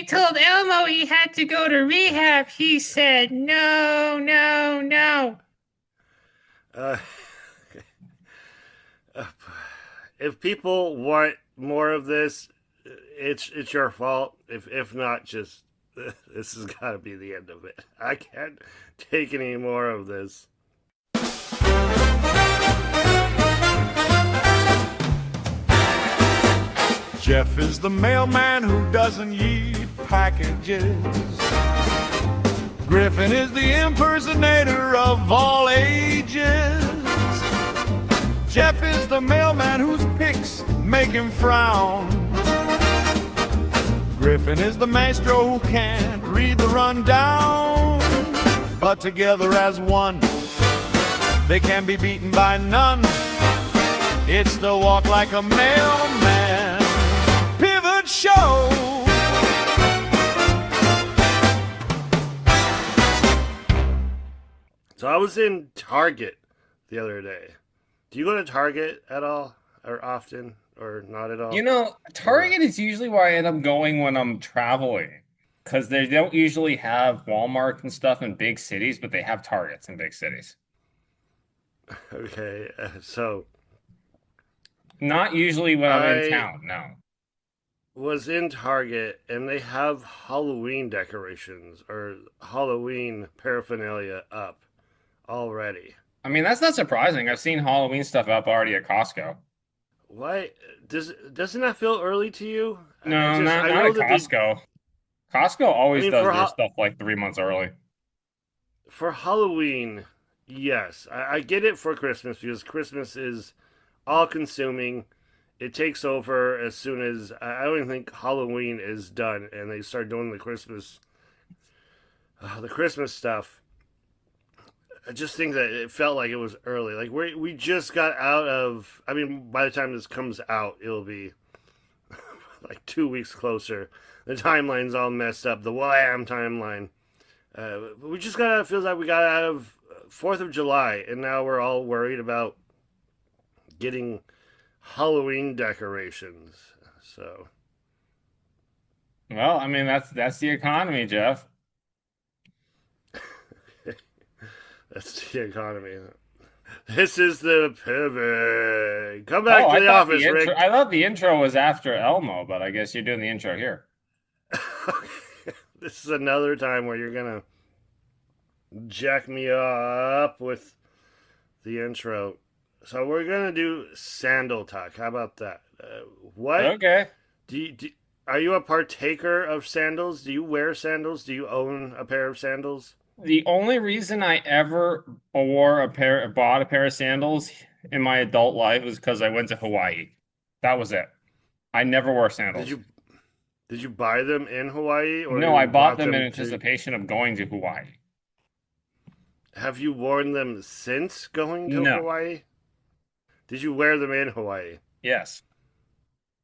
told Elmo he had to go to rehab, he said, no, no, no. Uh, if people want more of this, it's your fault. If not, just this has got to be the end of it. I can't take any more of this. Jeff is the mailman who doesn't yeet packages. Griffin is the impersonator of all ages. Jeff is the mailman whose picks make him frown. Griffin is the maestro who can't read the rundown. But together as one, they can be beaten by none. It's the Walk Like a Mailman Pivot Show. So I was in Target the other day. Do you go to Target at all, or often, or not at all? You know, Or Target is usually where I end up going when I'm traveling because they don't usually have Walmart and stuff in big cities, but they have Targets in big cities. okay, so Not usually when I'm in I town, no. was in Target and they have Halloween decorations or Halloween paraphernalia up already. I mean, that's not surprising. I've seen Halloween stuff up already at Costco. Why doesn't that feel early to you? No, not I not know at that they. Costco. Costco I always mean, does their stuff like 3 months early. for Halloween, yes, I get it for Christmas because Christmas is all consuming. It takes over as soon as I don't even think Halloween is done, and they start doing the Christmas stuff. I just think that it felt like it was early. Like we just got out of. I mean, by the time this comes out, it'll be like 2 weeks closer. The timeline's all messed up. The Wham timeline. We just got out. It feels like we got out of 4th of July, and now we're all worried about getting Halloween decorations. So Well, I mean, that's the economy, Jeff. that's the economy. This is the pivot. Come Oh, back to I the thought the office, intro Rick. I thought the intro was after Elmo, but I guess you're doing the intro here. This is another time where you're gonna jack me up with the intro. So we're gonna do sandal talk. How about that? What Okay. do, are you a partaker of sandals? Do you wear sandals? Do you own a pair of sandals? The only reason I ever bought a pair of sandals in my adult life was because I went to Hawaii. That was it. I never wore Did sandals. you did you buy them in Hawaii or No, I you bought bought them in them to? anticipation of going to Hawaii. Have you worn them since going to No. Hawaii? Did you wear them in Hawaii? Yes.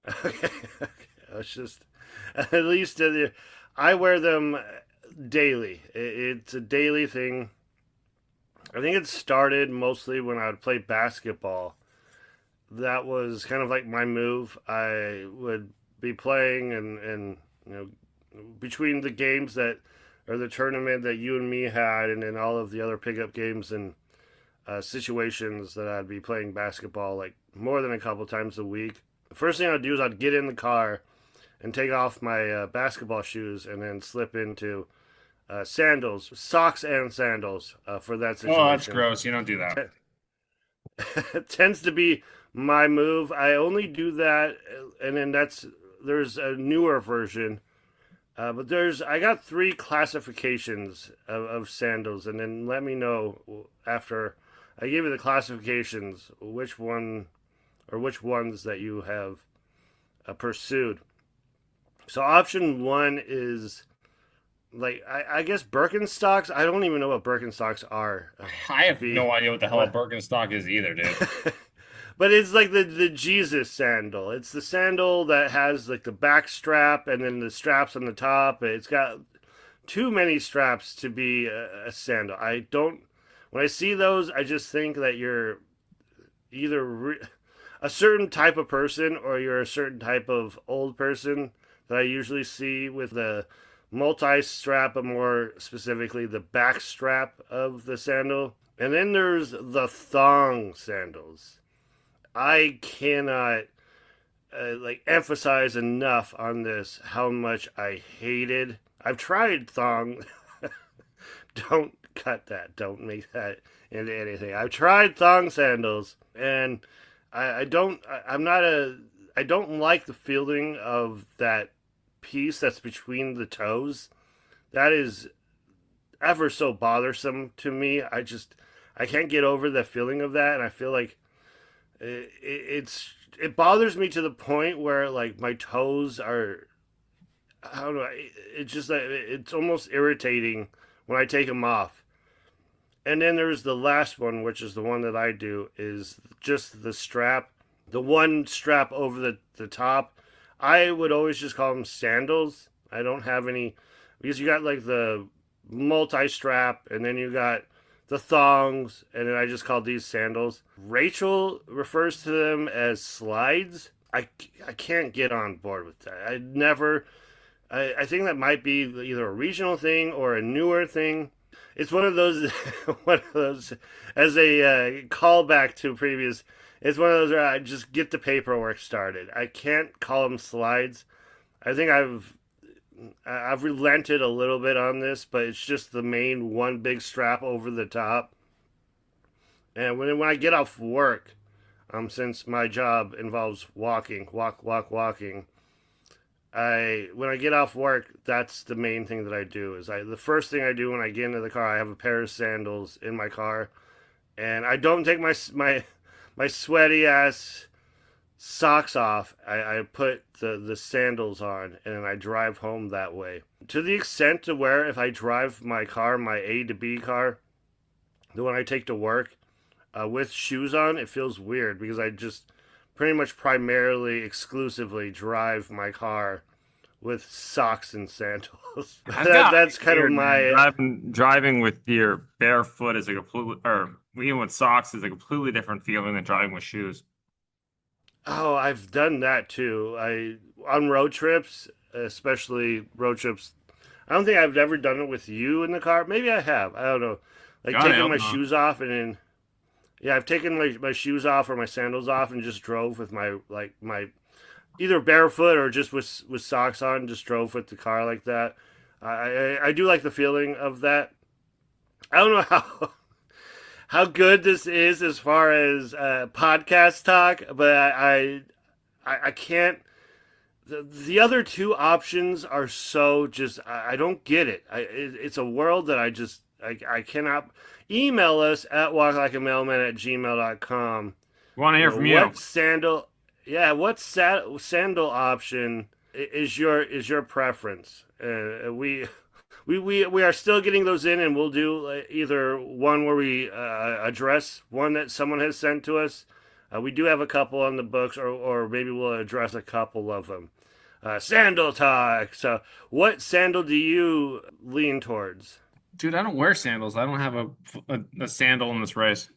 Okay, okay. It's just at least I wear them daily. It's a daily thing. I think it started mostly when I would play basketball. That was kind of like my move. I would be playing and you know between the games that or the tournament that you and me had, and then all of the other pickup games and situations that I'd be playing basketball like more than a couple times a week. The first thing I'd do is I'd get in the car and take off my basketball shoes and then slip into sandals, socks and sandals for that Oh, that's situation. gross. You don't do that. It tends to be my move. I only do that, and then there's a newer version. But I got three classifications of sandals, and then let me know after I give you the classifications which one or which ones that you have pursued. So option one is like I guess Birkenstocks. I don't even know what Birkenstocks are. I To have be no idea what the hell a what, Birkenstock is either, dude. but it's like the Jesus sandal. It's the sandal that has like the back strap and then the straps on the top. It's got too many straps to be a sandal. I don't. When I see those, I just think that you're either a certain type of person or you're a certain type of old person that I usually see with the multi-strap, but more specifically the back strap of the sandal. And then there's the thong sandals. I cannot emphasize enough on this how much I hated. I've tried thong. Don't cut that. Don't make that into anything. I've tried thong sandals, and I don't. I'm not a. I don't like the feeling of that piece that's between the toes. That is ever so bothersome to me. I can't get over the feeling of that, and I feel like it bothers me to the point where like my toes are. I don't know. It's just like it's almost irritating when I take them off. And then there's the last one, which is the one that I do, is just the strap, the one strap over the top. I would always just call them sandals. I don't have any, because you got like the multi-strap, and then you got the thongs, and then I just call these sandals. Rachel refers to them as slides. I can't get on board with that. I think that might be either a regional thing or a newer thing. It's one of those, as a callback to previous. It's one of those where I just get the paperwork started. I can't call them slides. I think I've relented a little bit on this, but it's just the main one big strap over the top. And when I get off work, since my job involves walking, walking. When I get off work, that's the main thing that I do. The first thing I do when I get into the car, I have a pair of sandals in my car, and I don't take my sweaty ass socks off. I put the sandals on, and then I drive home that way. To the extent to where if I drive my car, my A to B car, the one I take to work, with shoes on, it feels weird because I just pretty much primarily, exclusively drive my car with socks and sandals. That's kind of my driving with your bare foot is a completely, or even with socks is a completely different feeling than driving with shoes. Oh, I've done that too. On road trips, especially road trips. I don't think I've ever done it with you in the car. Maybe I have. I don't know. Like taking my shoes off and then. Yeah, I've taken my shoes off or my sandals off and just drove with my either barefoot or just with socks on, just drove with the car like that. I do like the feeling of that. I don't know how good this is as far as podcast talk, but I can't. The other two options are so just I don't get it. It's a world that I cannot. Email us at walklikeamailman@gmail.com. We want to hear from you. What sandal option is your preference? We are still getting those in, and we'll do either one where we address one that someone has sent to us. We do have a couple on the books, or maybe we'll address a couple of them. Sandal talk. So, what sandal do you lean towards? Dude, I don't wear sandals. I don't have a sandal in this race.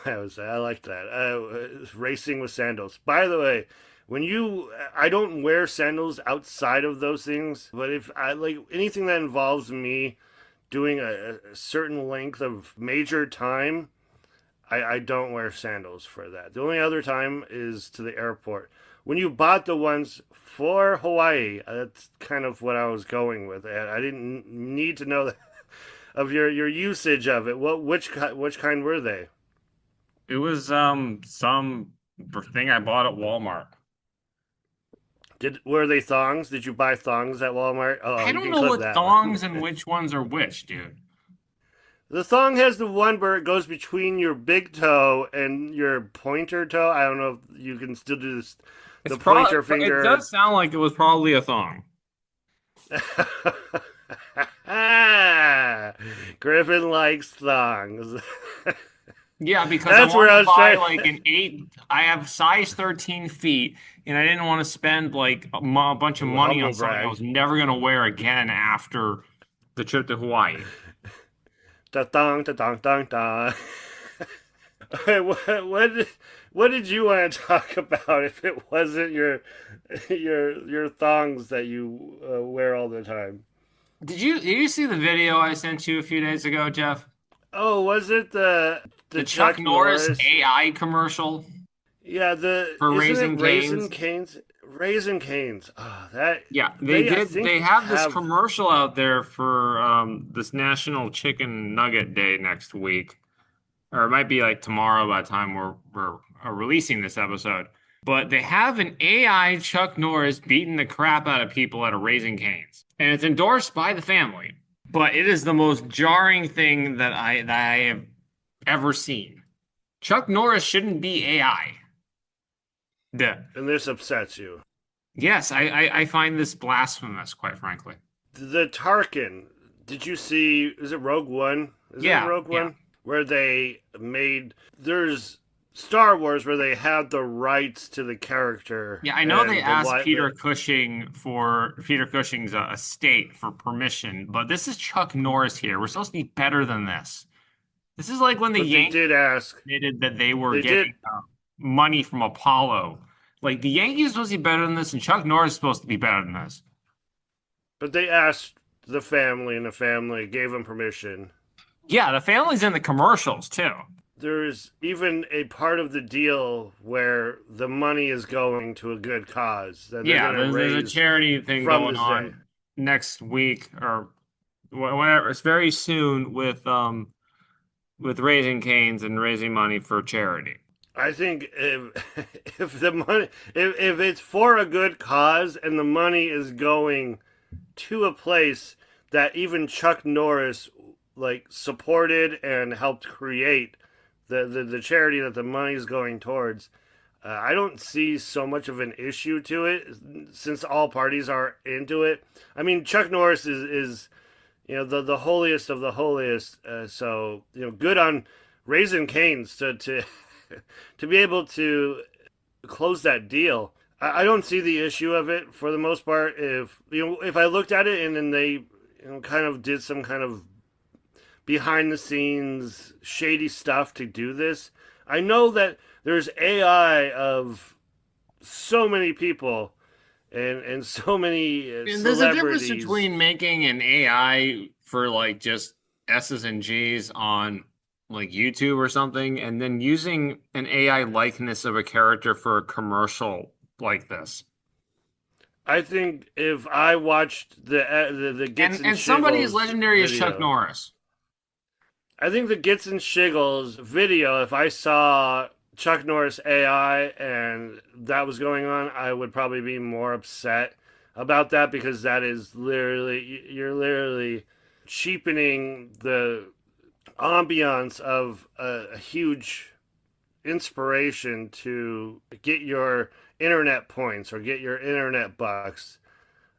I like that. Racing with sandals. By the way, I don't wear sandals outside of those things, but if I like anything that involves me doing a certain length of major time, I don't wear sandals for that. The only other time is to the airport. When you bought the ones for Hawaii, that's kind of what I was going with. I didn't need to know of your usage of it. Which kind were they? It was some thing I bought at Walmart. Were they thongs? Did you buy thongs at Walmart? Oh, I don't know what thongs and which ones are which, dude. The thong has the one where it goes between your big toe and your pointer toe. I don't know if you can still do this. The pointer finger. It does sound like it was probably a thong. Griffin likes thongs. Yeah, because that's where I was buy trying. Like an 8. I have size 13 feet, and I didn't want to spend like a bunch of money on something I was never gonna wear again after the trip to Hawaii. Da dong, da dong, dong, dong. What did you want to talk about if it wasn't your thongs that you wear all the time? Did you see the video I sent you a few days ago, Jeff? Oh, was it the The Chuck Chuck Norris Norris? AI commercial Yeah, the for isn't it Raising Raisin Cane's? Canes? Raisin Canes. Oh, that Yeah, they they I did. think They have this have. commercial out there for this National Chicken Nugget Day next week, or it might be like tomorrow by the time we're releasing this episode. But they have an AI Chuck Norris beating the crap out of people at a Raising Cane's, and it's endorsed by the family. But it is the most jarring thing that I have ever seen. Chuck Norris shouldn't be AI. The, And this upsets you. yes, I find this blasphemous, quite frankly. The Tarkin. Did you see? Is it Rogue One? Is it Yeah, Rogue yeah. One? Where they made there's Star Wars where they had the rights to the character Yeah, I know they and the asked what. Peter Cushing for Peter Cushing's estate for permission, but this is Chuck Norris here. We're supposed to be better than this. This is like when the But they Yankees did ask. admitted that they were They did. getting money from Apollo. Like the Yankees are supposed to be better than this, and Chuck Norris is supposed to be better than this. But they asked the family, and the family gave them permission. Yeah, the family's in the commercials too. There's even a part of the deal where the money is going to a good cause that they're Yeah, going to there's a raise charity thing from going this day. on next week or whenever. It's very soon with raising canes and raising money for charity. I think if the money if it's for a good cause and the money is going to a place that even Chuck Norris like supported and helped create the charity that the money is going towards, I don't see so much of an issue to it since all parties are into it. I mean, Chuck Norris is the holiest of the holiest. So good on Raising Cane's to to be able to close that deal. I don't see the issue of it for the most part. If I looked at it and then they kind of did some kind of behind the scenes shady stuff to do this, I know that there's AI of so many people and so many And there's a difference celebrities. between making an AI for like just S's and G's on like YouTube or something, and then using an AI likeness of a character for a commercial like this. I think if I watched the Gits And somebody as Shiggles legendary as Chuck video, Norris. I think the Gits and Shiggles video, if I saw Chuck Norris AI and that was going on, I would probably be more upset about that because that is literally, you're literally cheapening the ambiance of a huge inspiration to get your internet points or get your internet bucks.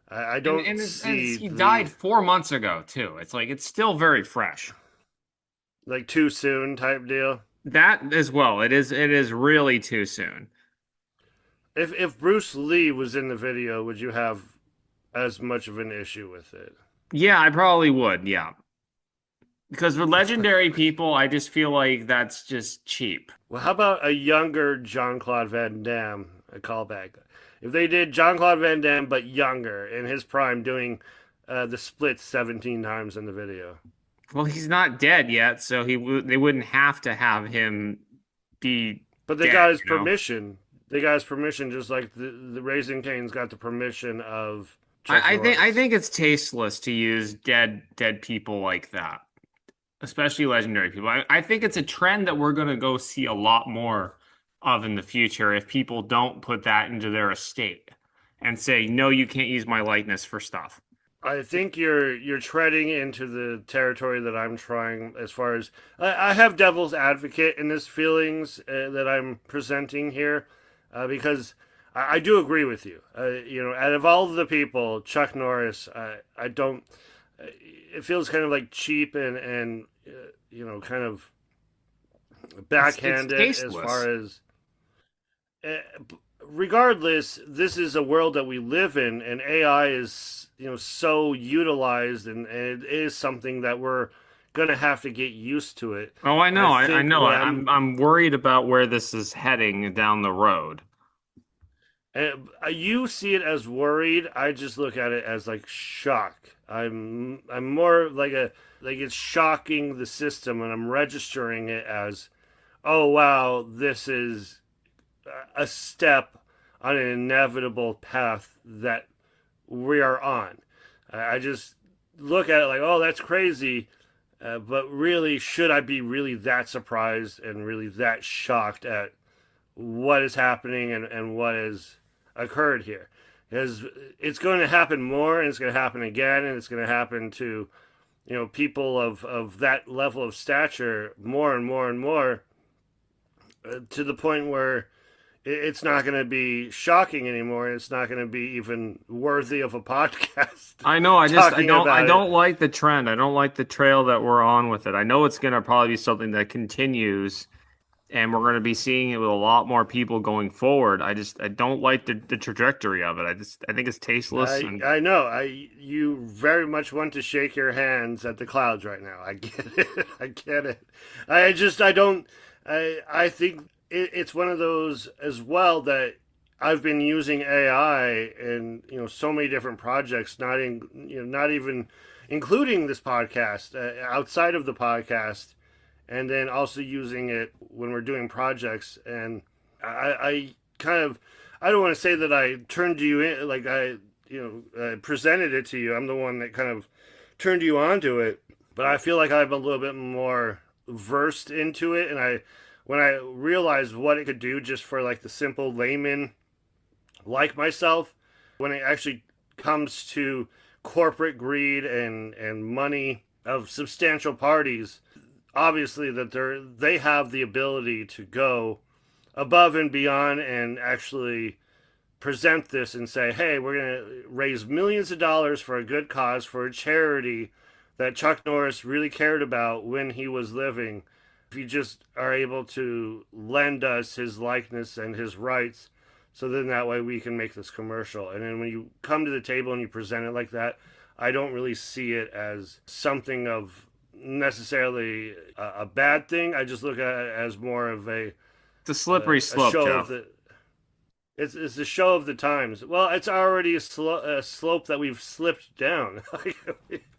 I don't see He the died 4 months ago too. It's like it's still very fresh. like too soon type deal. That as well. It is really too soon. If Bruce Lee was in the video, would you have as much of an issue with it? Yeah, I probably would. Yeah. Because for legendary people, I just feel like that's just cheap. Well, how about a younger Jean Claude Van Damme? A callback. If they did Jean Claude Van Damme but younger in his prime, doing the splits 17 times in the video. Well, he's not dead yet, so they wouldn't have to have him be But they dead, got his you know? permission. They got his permission, just like the Raising Cane's got the permission of Chuck I think Norris. it's tasteless to use dead people like that, especially legendary people. I think it's a trend that we're going to go see a lot more of in the future if people don't put that into their estate and say, no, you can't use my likeness for stuff. I think you're treading into the territory that I'm trying as far as I have devil's advocate in this feelings that I'm presenting here because I do agree with you. Out of all the people, Chuck Norris, I don't. It feels kind of like cheap and kind of backhanded it's as tasteless. far as. Uh, Regardless, this is a world that we live in, and AI is so utilized, and it is something that we're gonna have to get used to it. Oh, I I know. I think know. what I'm worried about where this is heading down the road. you see it as worried. I just look at it as like shock. I'm more like a like it's shocking the system, and I'm registering it as, oh wow, this is a step on an inevitable path that we are on. I just look at it like, oh, that's crazy. But really, should I be really that surprised and really that shocked at what is happening and what has occurred here? Because it's going to happen more, and it's going to happen again, and it's going to happen to people of that level of stature more and more and more, to the point where it's not going to be shocking anymore. It's not going to be even worthy of a podcast. I know. Talking I about don't it. like the trend. I don't like the trail that we're on with it. I know it's going to probably be something that continues, and we're going to be seeing it with a lot more people going forward. I don't like the trajectory of it. I think it's tasteless and I know. You very much want to shake your hands at the clouds right now. I get it. I get it. I don't. I think it's one of those as well that I've been using AI in so many different projects, not even including this podcast, outside of the podcast, and then also using it when we're doing projects. And I kind of, I don't want to say that I turned you in, like presented it to you. I'm the one that kind of turned you onto it, but I feel like I'm a little bit more versed into it, and when I realized what it could do just for like the simple layman like myself, when it actually comes to corporate greed and money of substantial parties, obviously that they have the ability to go above and beyond and actually present this and say, hey, we're going to raise millions of dollars for a good cause, for a charity that Chuck Norris really cared about when he was living. If you just are able to lend us his likeness and his rights, so then that way we can make this commercial. And then when you come to the table and you present it like that, I don't really see it as something of necessarily a bad thing. I just look at it as more of it's a slippery a slope, show Joe. of the it's the show of the times. Well, it's already a slope that we've slipped down.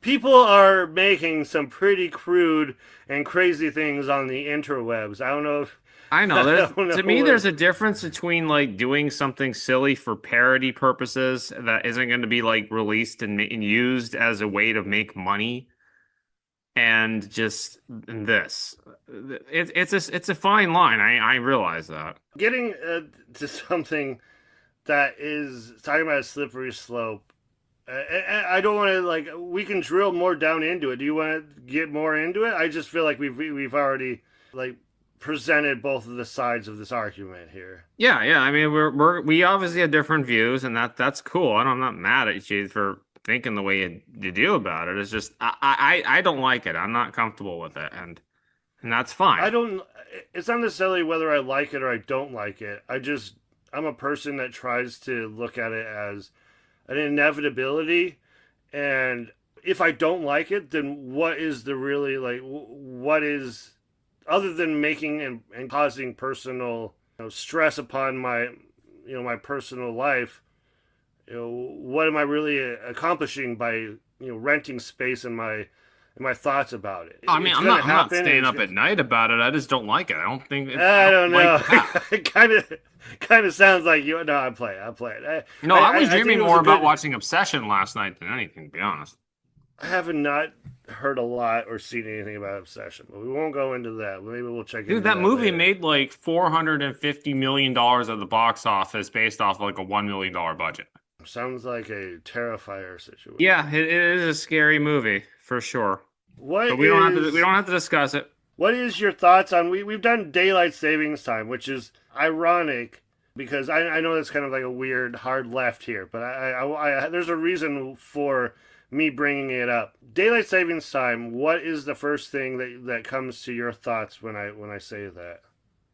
People are making some pretty crude and crazy things on the interwebs. I don't know if I know. I There's don't to me, know. there's a difference between like doing something silly for parody purposes that isn't going to be like released and used as a way to make money, and just this. It's a fine line. I realize that. Getting to something that is talking about a slippery slope. I don't want to like. We can drill more down into it. Do you want to get more into it? I just feel like we've already like presented both of the sides of this argument here. Yeah, yeah. I mean, we obviously have different views, and that's cool. I'm not mad at you for thinking the way you do about it. It's just I don't like it. I'm not comfortable with it, and that's I fine. don't. It's not necessarily whether I like it or I don't like it. I'm a person that tries to look at it as an inevitability, and if I don't like it, then what is the really like? What is other than making and causing personal stress upon my my personal life? What am I really accomplishing by renting space in my thoughts about it? I mean, It's gonna I'm not happen. And staying it's up at night about it. I just don't like it. I I don't don't like know. the path. It kind of sounds like you. No, I play. I play it. No, I was I think dreaming it was more a about good. watching Obsession last night than anything, to be honest. I have not heard a lot or seen anything about Obsession, but we won't go into that. Maybe we'll check Dude, into that that movie later. made like $450 million at the box office based off like a $1 million budget. Sounds like a Terrifier situation. Yeah, it is a scary movie for sure. But What we is don't have to discuss it. what is your thoughts on we've done daylight savings time, which is ironic because I know that's kind of like a weird hard left here, but there's a reason for me bringing it up. Daylight savings time. What is the first thing that comes to your thoughts when I say that?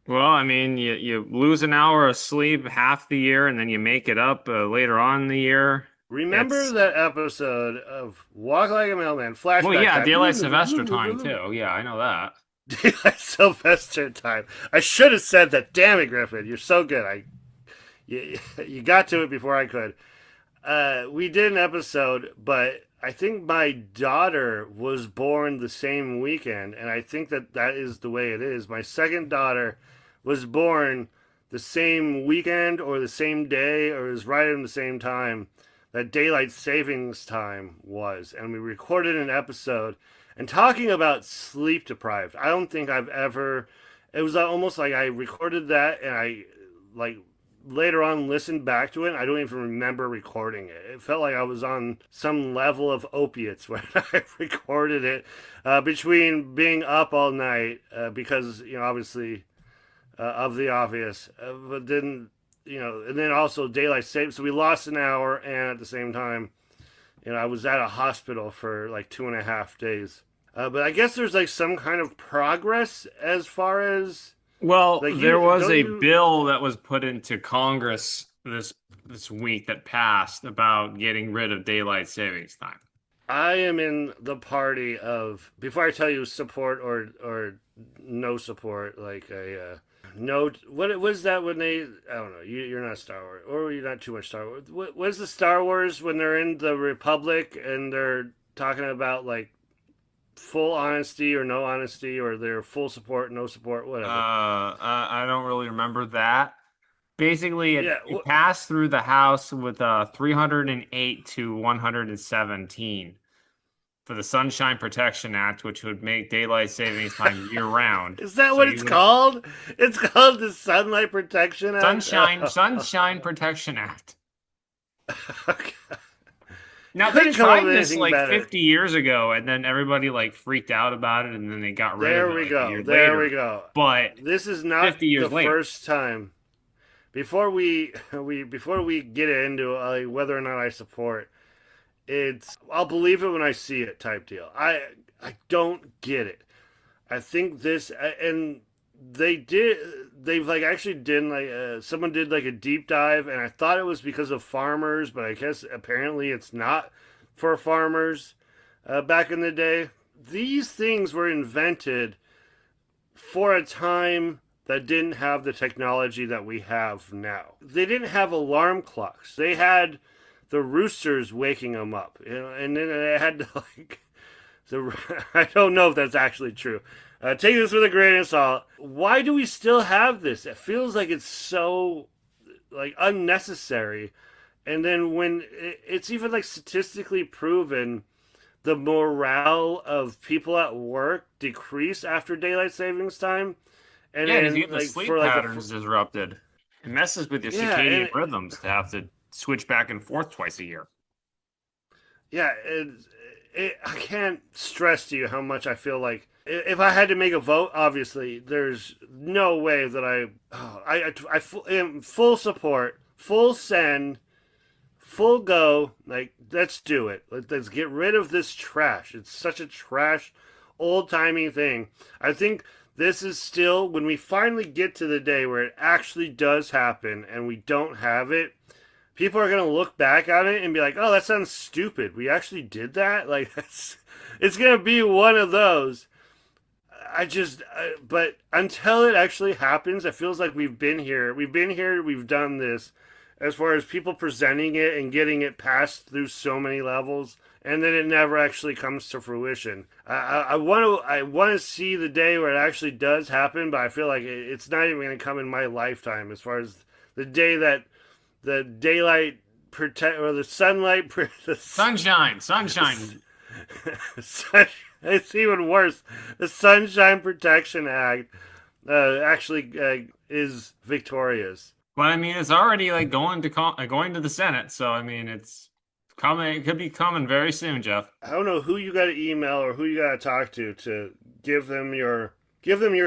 Well, I mean, you lose an hour of sleep half the year and then you make it up later on in the year. Remember It's that episode of Walk Like a Mailman well, flashback yeah, daylight Sylvester time time? too. Yeah, I know that. Daylight Sylvester time. I should have said that. Damn it, Griffin. You're so good. You got to it before I could. We did an episode, but I think my daughter was born the same weekend, and I think that is the way it is. My second daughter was born the same weekend or the same day or it was right in the same time that daylight savings time was, and we recorded an episode and talking about sleep deprived. I don't think I've ever. It was almost like I recorded that and I like later on listened back to it. I don't even remember recording it. It felt like I was on some level of opiates when I recorded it, between being up all night because obviously of the obvious, but then and then also daylight savings. So we lost an hour, and at the same time, I was at a hospital for like 2.5 days. But I guess there's like some kind of progress as far as Well, like there was a you. bill that was put into Congress this week that passed about getting rid of daylight savings time. I am in the party of, before I tell you support or no support, like a no. What was that when they? I don't know. You're not Star Wars, or you're not too much Star Wars. What's the Star Wars when they're in the Republic and they're talking about like full honesty or no honesty, or they're full support, no support, whatever. I don't really remember that. Basically, Yeah. it passed through the House with 308 to 117 for the Sunshine Protection Act, which would make daylight savings time year round. Is that So what you it's would- called? It's called the Sunlight Protection Act. Sunshine Protection Act. Okay. Now they Couldn't come up tried with this anything like better. 50 years ago, and then everybody like freaked out about it, and then they got rid There of it we like, a go. year There later. we go. But This is not 50 years the later. first time. Before we get into whether or not I support, it's I'll believe it when I see it type deal. I don't get it. I think this and they've like actually did like someone did like a deep dive, and I thought it was because of farmers, but I guess apparently it's not for farmers. Back in the day, these things were invented for a time that didn't have the technology that we have now. They didn't have alarm clocks. They had the roosters waking them up, and then they had to like. So I don't know if that's actually true. Take this with a grain of salt. Why do we still have this? It feels like it's so like unnecessary. And then when it's even like statistically proven, the morale of people at work decrease after daylight savings time. And yeah, then you get the like sleep for like patterns disrupted. It messes with your Yeah, circadian and- rhythms to have to switch back and forth twice a year. yeah, I can't stress to you how much I feel like if I had to make a vote, obviously there's no way that I am full support, full send, full go. Like let's do it. Let's get rid of this trash. It's such a trash, old timey thing. I think this is still when we finally get to the day where it actually does happen and we don't have it. People are going to look back on it and be like, oh, that sounds stupid. We actually did that? Like, it's going to be one of those. But until it actually happens, it feels like we've been here. We've done this as far as people presenting it and getting it passed through so many levels. And then it never actually comes to fruition. I want to see the day where it actually does happen, but I feel like it's not even going to come in my lifetime as far as the day that the daylight protect or the sunlight Sunshine. it's even worse. The Sunshine Protection Act actually is victorious. But I mean, it's already like going to the Senate, so I mean, it's coming. It could be coming very soon, Jeff. I don't know who you got to email or who you got to talk to give them your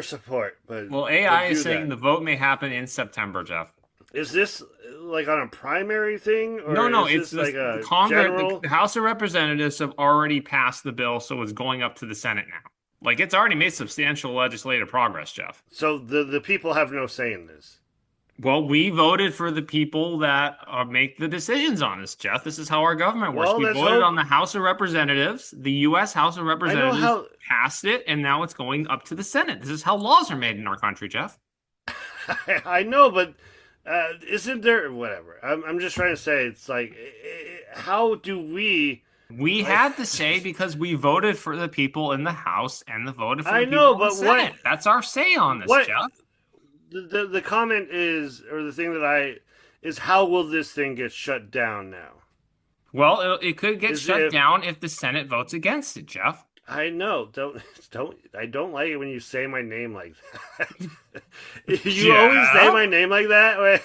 support. But Well, AI is do saying the that. vote may happen in September, Jeff. Is this like on a primary thing? Or No, is it's this like a Congress. general? The House of Representatives have already passed the bill, so it's going up to the Senate now. Like it's already made substantial legislative progress, Jeff. So the people have no say in this. Well, we voted for the people that make the decisions on this, Jeff. This is how our government works. Well, We let's voted hope. on the House of Representatives. The U.S. House of I know Representatives how. passed it, and now it's going up to the Senate. This is how laws are made in our country, Jeff. I know, but isn't there whatever? I'm just trying to say. It's like, how do we? We Like, had the say because we voted for the people in the House and voted for I the know, people in the but what? Senate. That's our say on this, What Jeff. the comment is, or the thing that I is, how will this thing get shut down now? Well, it could get Is shut if down if the Senate votes against it, Jeff. I know, don't I don't like it when you say my name like that. You always say Jeff? my name like that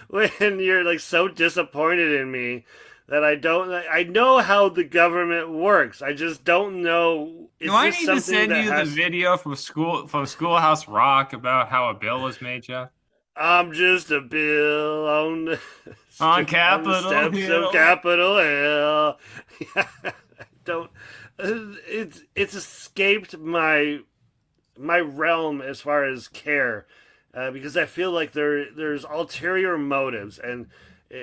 when you're like so disappointed in me that I don't. I know how the government works. I just don't know. Is Do I this need to something send that you the has? video from Schoolhouse Rock about how a bill was made, Jeff? I'm just a bill on the On on the Capitol steps of Hill. Capitol Hill. I don't. It's escaped my realm as far as care, because I feel like there's ulterior motives, and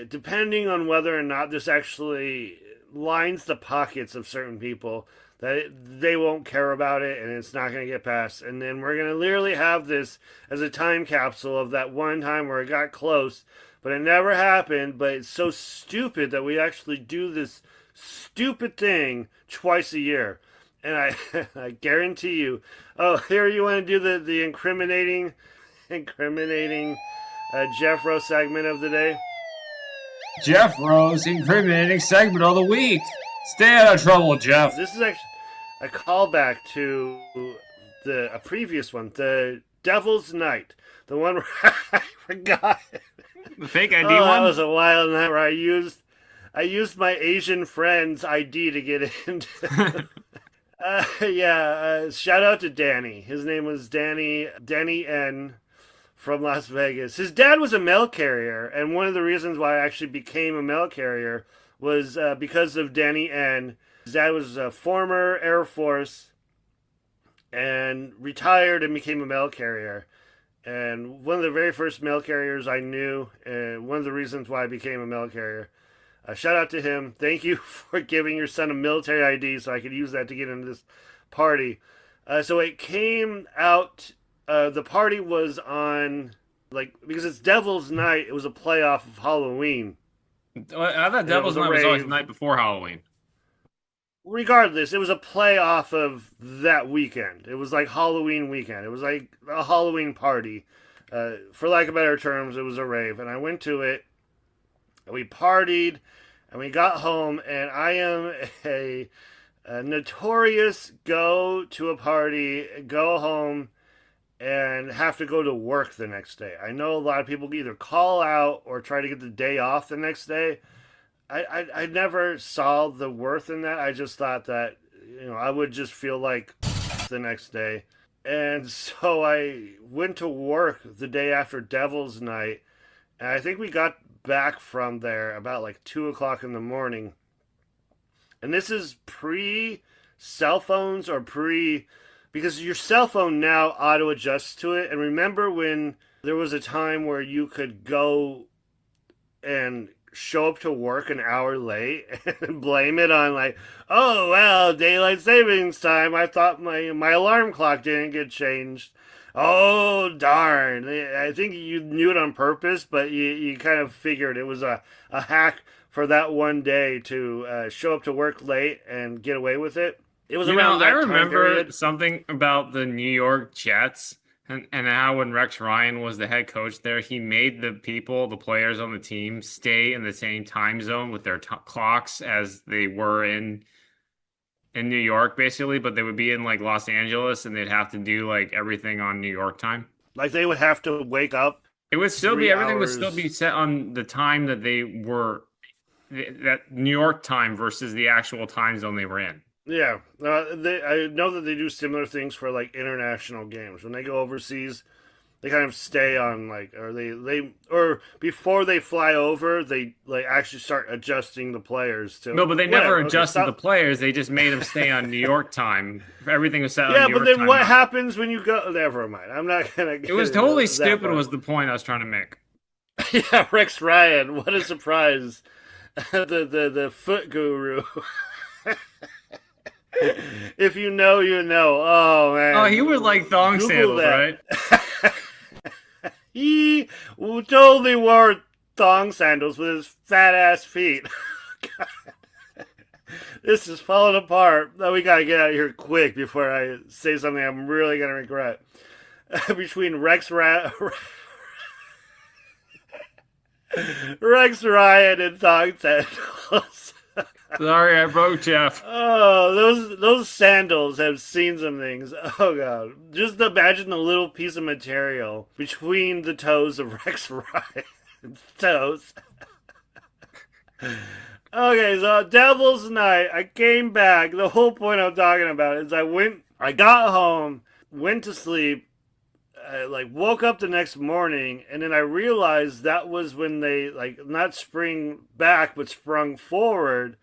depending on whether or not this actually lines the pockets of certain people, they won't care about it, and it's not going to get passed. And then we're going to literally have this as a time capsule of that one time where it got close, but it never happened. But it's so stupid that we actually do this stupid thing twice a year. And I guarantee you. Oh, here you want to do the incriminating Jeff Rowe segment of the day. Jeff Rose, incriminating segment of the week. Stay out of trouble, Jeff. This is actually a callback to a previous one, the Devil's Night, the one where I forgot. The fake ID Oh, that one? was a wild night where I used my Asian friend's ID to get into. Yeah, shout out to Danny. His name was Danny N from Las Vegas. His dad was a mail carrier, and one of the reasons why I actually became a mail carrier was because of Danny N. His dad was a former Air Force and retired and became a mail carrier. And one of the very first mail carriers I knew, and one of the reasons why I became a mail carrier. Shout out to him. Thank you for giving your son a military ID so I could use that to get into this party. So it came out, the party was on, like, because it's Devil's Night, it was a playoff of Halloween. I thought And it was Devil's a Night was always rave. the night before Halloween. Regardless, it was a playoff of that weekend. It was like Halloween weekend. It was like a Halloween party. For lack of better terms, it was a rave. And I went to it, and we partied, and we got home, and I am a notorious go to a party, go home, and have to go to work the next day. I know a lot of people either call out or try to get the day off the next day. I never saw the worth in that. I just thought that, I would just feel like the next day. And so I went to work the day after Devil's Night, and I think we got back from there about like 2 o'clock in the morning. And this is pre cell phones or because your cell phone now auto adjusts to it. And remember when there was a time where you could go and show up to work an hour late and blame it on, like, oh well, daylight savings time, I thought my alarm clock didn't get changed. Oh darn, I think you knew it on purpose, but you kind of figured it was a hack for that one day to show up to work late and get away with it. It was around I that time remember period. something about the New York Jets and how when Rex Ryan was the head coach there, he made the players on the team, stay in the same time zone with their clocks as they were in New York, basically, but they would be in like Los Angeles and they'd have to do like everything on New York time. Like they would have to wake up It would still be three everything would still hours. be set on the time that they were that New York time versus the actual time zone they were in. Yeah, I know that they do similar things for like international games. When they go overseas, they kind of stay on or before they fly over, they like actually start adjusting the players to. No, but they whatever. never Okay, adjusted the stop. players. They just made them stay on New York time. Everything was set on Yeah, New but York then time. what happens when you go? Never mind. I'm not gonna get It was into totally that stupid. part. Was the point I was trying to make? Yeah, Rex Ryan. What a surprise! the foot guru. If you know, you know. Oh man. Oh, he would like thong Google sandals, that. right? He totally wore thong sandals with his fat ass feet. This is falling apart. Oh, we gotta get out of here quick before I say something I'm really gonna regret. Between Rex Ryan and thong sandals. Sorry, I broke Jeff. Oh, those sandals have seen some things. Oh god. Just imagine the little piece of material between the toes of Rex Ryan's toes. Okay, so Devil's Night, I came back. The whole point I'm talking about is I got home, went to sleep, I woke up the next morning, and then I realized that was when they not spring back but sprung forward.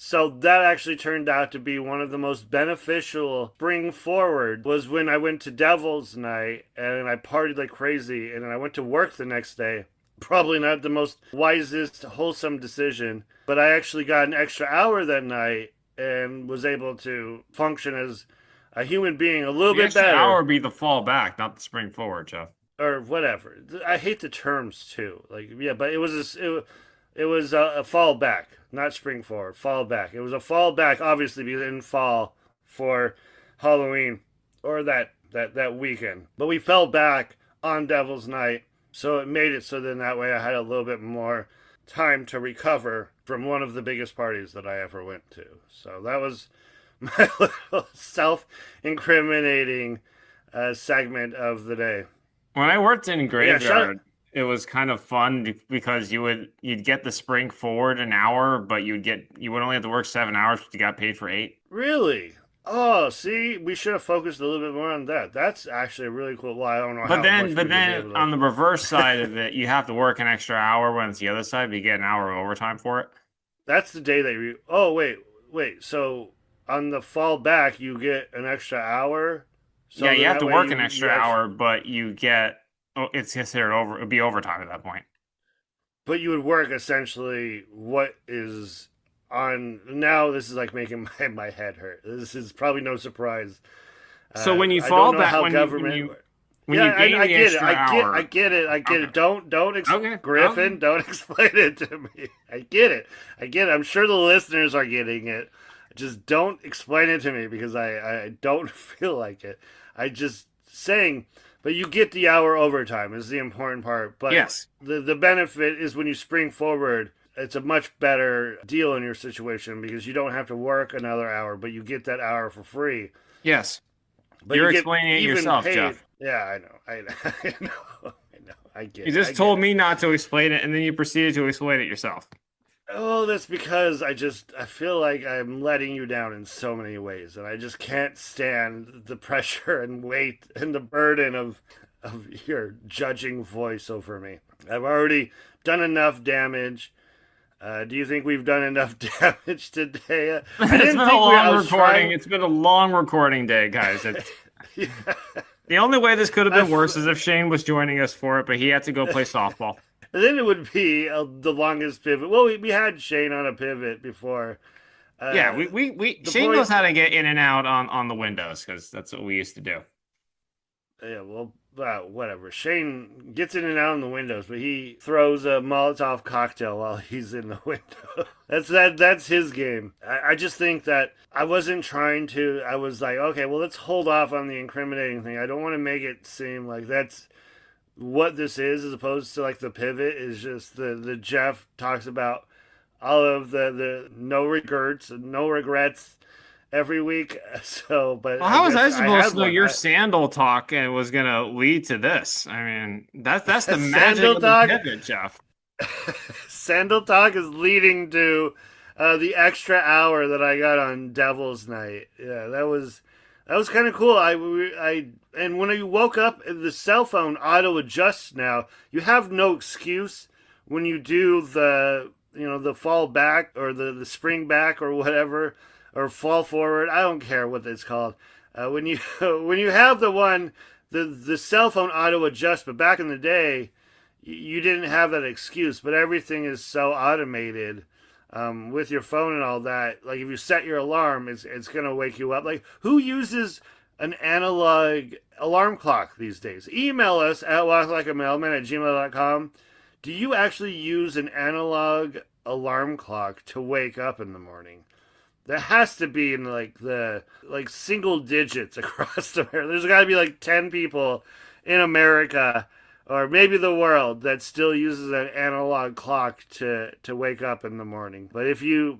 So that actually turned out to be one of the most beneficial spring forward was when I went to Devil's Night and I partied like crazy, and then I went to work the next day. Probably not the most wisest, wholesome decision, but I actually got an extra hour that night and was able to function as a human being a little The bit extra better. hour would be the fall back, not the spring forward, Jeff. Or whatever. I hate the terms too. But it was a fall back, not spring forward. Fall back. It was a fall back, obviously, because it didn't fall for Halloween or that weekend. But we fell back on Devil's Night, so it made it so then that way I had a little bit more time to recover from one of the biggest parties that I ever went to. So that was my little self-incriminating segment of the day. When I worked in Yeah, graveyard, it was kind of fun because you'd get the spring forward an hour, but you would only have to work 7 hours, but you got paid for 8. Really? Oh, see, we should have focused a little bit more on that. That's actually a really cool. Well, I don't know how But then, much but we was then able to- on the reverse side of it, you have to work an extra hour when it's the other side, but you get an hour of overtime for it. That's the day that you. Oh, wait. So on the fall back, you get an extra hour. So Yeah, you then have that to way work you- an extra you actually- hour, but you get it's considered over. It'd be overtime at that point. But you would work essentially what is on now. This is like making my head hurt. This is probably no surprise. So when you I fall don't know back, how when government. you Yeah, gain I the get it. extra I hour, get it. Okay. Don't Okay, Griffin. okay. Don't explain it to me. I get it. I'm sure the listeners are getting it. Just don't explain it to me because I don't feel like it. I just saying. But you get the hour overtime is the important part. But Yes. the benefit is when you spring forward. It's a much better deal in your situation because you don't have to work another hour, but you get that hour for free. Yes. But You're you get explaining it even yourself, paid. Jeff. Yeah, I know. I get You it. just told me not to explain it, and then you proceeded to explain it yourself. Oh, that's because I feel like I'm letting you down in so many ways, and I just can't stand the pressure and weight and the burden of your judging voice over me. I've already done enough damage. Do you think we've done enough damage today? I It's didn't been a think long I was recording. trying. It's been a long recording day, guys. It's, Yeah. the only way this could have been worse is if Shane was joining us for it, but he had to go play softball. And then it would be the longest pivot. Well, we had Shane on a pivot before. Yeah, Shane point- knows how to get in and out on the windows because that's what we used to do. Yeah, well, whatever. Shane gets in and out in the windows, but he throws a Molotov cocktail while he's in the window. That's his game. I just think that I wasn't trying to. I was like, okay, well, let's hold off on the incriminating thing. I don't want to make it seem like that's what this is, as opposed to like the pivot is just the Jeff talks about all of the no regrets every week. So, but Well, how was I guess supposed had to know one. your sandal talk and was going to lead to this? I mean, that's the magic Sandal of the talk? pivot, Jeff. Sandal talk is leading to the extra hour that I got on Devil's Night. Yeah, that was That was kind of cool. And when you woke up, the cell phone auto adjusts now. You have no excuse when you do the fall back or the spring back or whatever, or fall forward. I don't care what it's called. When you when you have the cell phone auto adjust, but back in the day, you didn't have that excuse. But everything is so automated. With your phone and all that, like if you set your alarm, it's gonna wake you up. Like, who uses an analog alarm clock these days? Email us at walklikeamailman@gmail.com. Do you actually use an analog alarm clock to wake up in the morning? That has to be in the single digits across America. There's got to be like 10 people in America, or maybe the world, that still uses an analog clock to wake up in the morning. But if you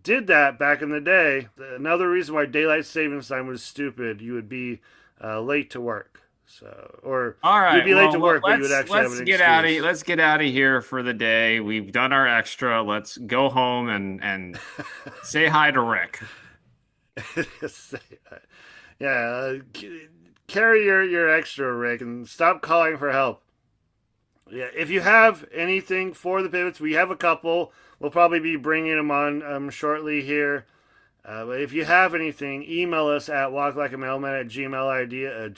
did that back in the day, another reason why daylight savings time was stupid, you would be late to work. So, or All right, you'd be late to well, work, but you would actually have an excuse. let's get out of here for the day. We've done our extra. Let's go home and say hi to Rick. Yeah, carry your extra, Rick, and stop calling for help. Yeah, if you have anything for the pivots, we have a couple. We'll probably be bringing them on shortly here. But if you have anything, email us at walklikeamailman@gmail idea.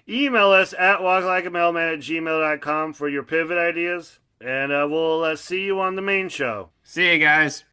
Email us at walklikeamailman@gmail.com for your pivot ideas. And we'll see you on the main show. See you guys.